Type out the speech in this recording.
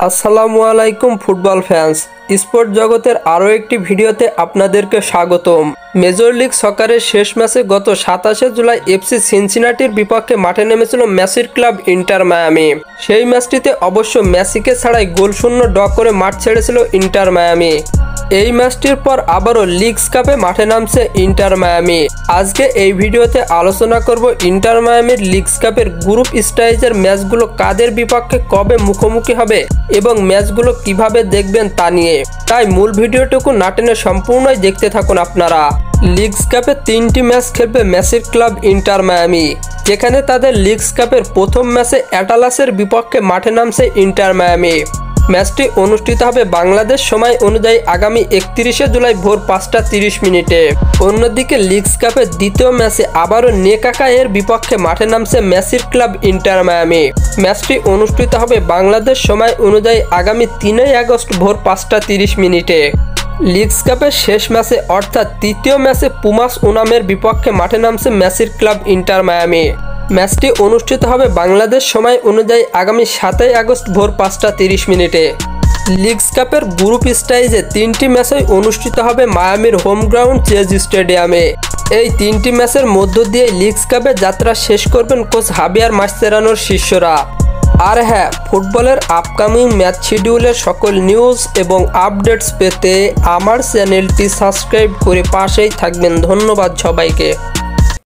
আসসালামু আলাইকুম football fans. Sport জগতের আরও একটি ভিডিওতে আপনাদেরকে স্বাগতম। মেজর লিগ সকারের শেষ ম্যাচে গত 27 জুলাই এফসি সিনসিনাটির বিপক্ষে মাঠে নেমেছিল মেসির ক্লাব ইন্টার মায়ামি। সেই ম্যাচটিতে অবশ্য মেসিকে ছাড়াই গোলশূন্য ড্র করে মাঠ ছেড়েছিল ইন্টার মায়ামি। এই ম্যাচটির পর আবারও লিগস কাপে মাঠে নামছে ইন্টার মায়ামি। আজকে এই ভিডিওতে আলোচনা করব ইন্টার মায়ামির লিগস কাপের গ্রুপ স্টেজের ম্যাচগুলো কাদের বিপক্ষে কবে মুখোমুখি হবে এবং ম্যাচগুলো কিভাবে দেখবেন তা নিয়ে। তাই মূল ভিডিওটুকু না টেনে সম্পূর্ণই দেখতে থাকুন আপনারা। লিগস কাপে 3টি ম্যাচ খেলবে মেসির ক্লাব ইন্টার মায়ামি, যেখানে তাদের লিগস কাপের প্রথম ম্যাচে অ্যাটালাসের বিপক্ষে মাঠে নামছে ইন্টার মায়ামি। ম্যাচটি অনুষ্ঠিত হবে বাংলাদেশ সময় অনুযায়ী আগামী 31 জুলাই ভোর 5:30 মিনিটে। অন্যদিকে লিগস কাপের দ্বিতীয় ম্যাচে আবারও নেকাকা এর বিপক্ষে মাঠে নামছে মেসির ক্লাব ইন্টার মায়ামি। ম্যাচটি অনুষ্ঠিত হবে বাংলাদেশ সময় অনুযায়ী আগামী 3 আগস্ট ভোর 5:30 মিনিটে। লিগস কাপের শেষ ম্যাচে অর্থাৎ তৃতীয় ম্যাচে পুমাস উনামের বিপক্ষে মাঠে নামছে মেসির ক্লাব ইন্টার মায়ামি। ম্যাচটি অনুষ্ঠিত হবে বাংলাদেশ সময় অনুযায়ী আগামী 7 আগস্ট ভোর 5:30 মিনিটে। লিগস কাপের গ্রুপ স্টেজে 3টি ম্যাচই অনুষ্ঠিত হবে মায়ামির হোম গ্রাউন্ড চেজ স্টেডিয়ামে। এই 3টি ম্যাচের মধ্য দিয়ে লিগস কাপে যাত্রা শেষ করবেন কোচ হাবিয়ার মাসচেরানোর শিষ্যরা। আর হ্যাঁ, ফুটবলের আপকামিং ম্যাচ শিডিউলের সকল নিউজ এবং আপডেটস পেতে আমার চ্যানেলটি সাবস্ক্রাইব করে পাশেই থাকবেন। ধন্যবাদ সবাইকে।